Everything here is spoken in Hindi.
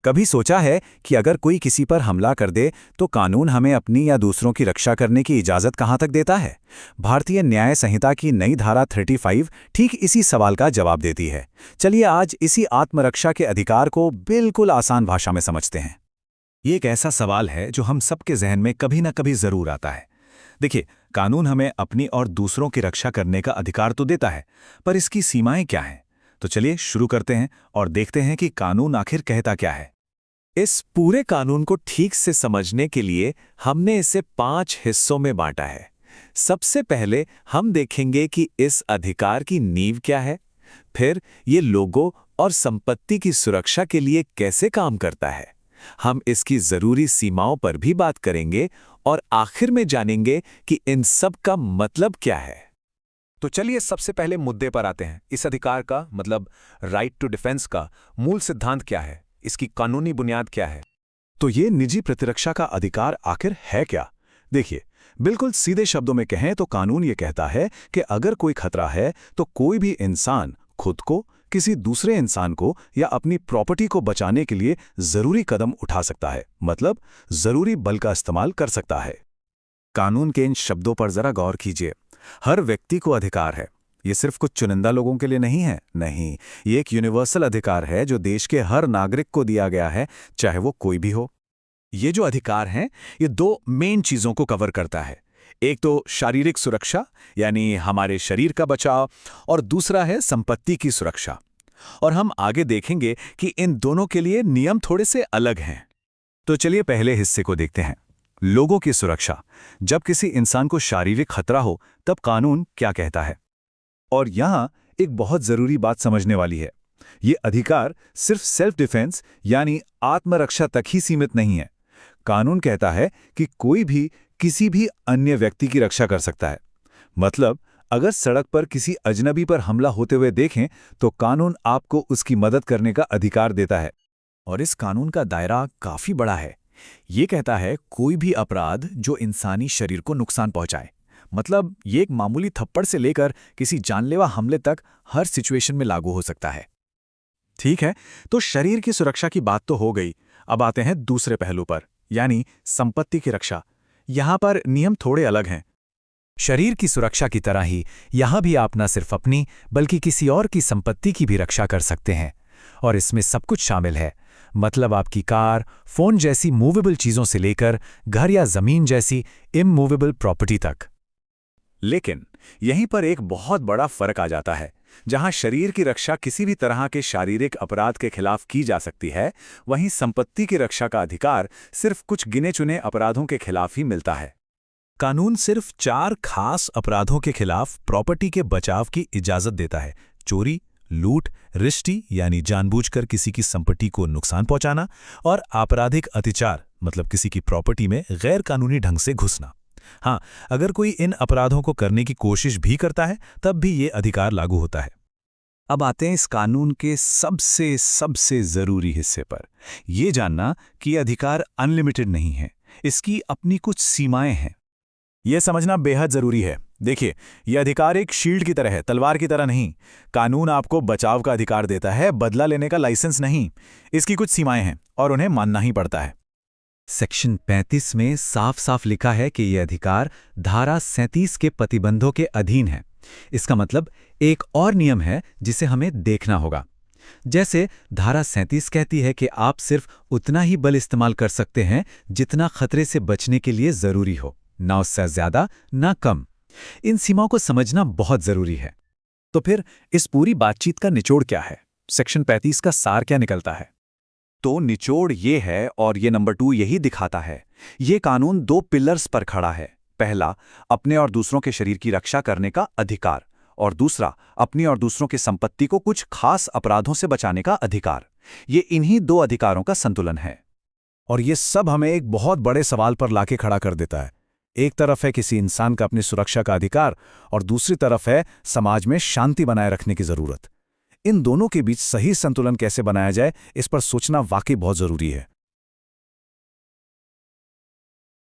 कभी सोचा है कि अगर कोई किसी पर हमला कर दे तो कानून हमें अपनी या दूसरों की रक्षा करने की इजाज़त कहाँ तक देता है? भारतीय न्याय संहिता की नई धारा 35 ठीक इसी सवाल का जवाब देती है। चलिए आज इसी आत्मरक्षा के अधिकार को बिल्कुल आसान भाषा में समझते हैं। ये एक ऐसा सवाल है जो हम सबके जहन में कभी ना कभी ज़रूर आता है। देखिए, कानून हमें अपनी और दूसरों की रक्षा करने का अधिकार तो देता है, पर इसकी सीमाएं क्या हैं? तो चलिए शुरू करते हैं और देखते हैं कि कानून आखिर कहता क्या है। इस पूरे कानून को ठीक से समझने के लिए हमने इसे 5 हिस्सों में बांटा है। सबसे पहले हम देखेंगे कि इस अधिकार की नींव क्या है, फिर ये लोगों और संपत्ति की सुरक्षा के लिए कैसे काम करता है। हम इसकी जरूरी सीमाओं पर भी बात करेंगे और आखिर में जानेंगे कि इन सब का मतलब क्या है। तो चलिए सबसे पहले मुद्दे पर आते हैं। इस अधिकार का मतलब राइट टू डिफेंस का मूल सिद्धांत क्या है, इसकी कानूनी बुनियाद क्या है? तो ये निजी प्रतिरक्षा का अधिकार आखिर है क्या? देखिए, बिल्कुल सीधे शब्दों में कहें तो कानून ये कहता है कि अगर कोई खतरा है तो कोई भी इंसान खुद को, किसी दूसरे इंसान को या अपनी प्रॉपर्टी को बचाने के लिए जरूरी कदम उठा सकता है, मतलब जरूरी बल का इस्तेमाल कर सकता है। कानून के इन शब्दों पर जरा गौर कीजिए। हर व्यक्ति को अधिकार है। ये सिर्फ कुछ चुनिंदा लोगों के लिए नहीं है, नहीं, ये एक यूनिवर्सल अधिकार है जो देश के हर नागरिक को दिया गया है, चाहे वो कोई भी हो। ये जो अधिकार हैं, ये दो मेन चीजों को कवर करता है। एक तो शारीरिक सुरक्षा, यानी हमारे शरीर का बचाव, और दूसरा है संपत्ति की सुरक्षा। और हम आगे देखेंगे कि इन दोनों के लिए नियम थोड़े से अलग हैं। तो चलिए पहले हिस्से को देखते हैं, लोगों की सुरक्षा। जब किसी इंसान को शारीरिक खतरा हो तब कानून क्या कहता है? और यहां एक बहुत जरूरी बात समझने वाली है। ये अधिकार सिर्फ सेल्फ डिफेंस यानी आत्मरक्षा तक ही सीमित नहीं है। कानून कहता है कि कोई भी किसी भी अन्य व्यक्ति की रक्षा कर सकता है। मतलब अगर सड़क पर किसी अजनबी पर हमला होते हुए देखें तो कानून आपको उसकी मदद करने का अधिकार देता है। और इस कानून का दायरा काफी बड़ा है। ये कहता है कोई भी अपराध जो इंसानी शरीर को नुकसान पहुंचाए, मतलब ये एक मामूली थप्पड़ से लेकर किसी जानलेवा हमले तक हर सिचुएशन में लागू हो सकता है। ठीक है, तो शरीर की सुरक्षा की बात तो हो गई। अब आते हैं दूसरे पहलू पर, यानी संपत्ति की रक्षा। यहां पर नियम थोड़े अलग हैं। शरीर की सुरक्षा की तरह ही यहां भी आप न सिर्फ अपनी बल्कि किसी और की संपत्ति की भी रक्षा कर सकते हैं। और इसमें सब कुछ शामिल है, मतलब आपकी कार, फोन जैसी मूवेबल चीजों से लेकर घर या जमीन जैसी इमूवेबल प्रॉपर्टी तक। लेकिन यहीं पर एक बहुत बड़ा फर्क आ जाता है। जहां शरीर की रक्षा किसी भी तरह के शारीरिक अपराध के खिलाफ की जा सकती है, वहीं संपत्ति की रक्षा का अधिकार सिर्फ कुछ गिने चुने अपराधों के खिलाफ ही मिलता है। कानून सिर्फ 4 खास अपराधों के खिलाफ प्रॉपर्टी के बचाव की इजाजत देता है: चोरी, लूट, रिश्ती यानी जानबूझकर किसी की संपत्ति को नुकसान पहुंचाना, और आपराधिक अत्याचार मतलब किसी की प्रॉपर्टी में गैर कानूनी ढंग से घुसना। हाँ, अगर कोई इन अपराधों को करने की कोशिश भी करता है तब भी ये अधिकार लागू होता है। अब आते हैं इस कानून के सबसे जरूरी हिस्से पर, ये जानना कि ये अधिकार अनलिमिटेड नहीं है, इसकी अपनी कुछ सीमाएं हैं। यह समझना बेहद जरूरी है। देखिए, यह अधिकार एक शील्ड की तरह है, तलवार की तरह नहीं। कानून आपको बचाव का अधिकार देता है, बदला लेने का लाइसेंस नहीं। इसकी कुछ सीमाएं हैं और उन्हें मानना ही पड़ता है। सेक्शन 35 में साफ साफ लिखा है कि यह अधिकार धारा 37 के प्रतिबंधों के अधीन है। इसका मतलब एक और नियम है जिसे हमें देखना होगा। जैसे धारा 37 कहती है कि आप सिर्फ उतना ही बल इस्तेमाल कर सकते हैं जितना खतरे से बचने के लिए जरूरी हो, ना उससे ज्यादा ना कम। इन सीमाओं को समझना बहुत जरूरी है। तो फिर इस पूरी बातचीत का निचोड़ क्या है? सेक्शन 35 का सार क्या निकलता है? तो निचोड़ ये है, और ये नंबर 2 यही दिखाता है। ये कानून 2 पिलर्स पर खड़ा है। पहला, अपने और दूसरों के शरीर की रक्षा करने का अधिकार, और दूसरा, अपनी और दूसरों की संपत्ति को कुछ खास अपराधों से बचाने का अधिकार। ये इन्हीं 2 अधिकारों का संतुलन है। और ये सब हमें एक बहुत बड़े सवाल पर लाके खड़ा कर देता है। एक तरफ है किसी इंसान का अपनी सुरक्षा का अधिकार, और दूसरी तरफ है समाज में शांति बनाए रखने की जरूरत। इन दोनों के बीच सही संतुलन कैसे बनाया जाए, इस पर सोचना वाकई बहुत जरूरी है।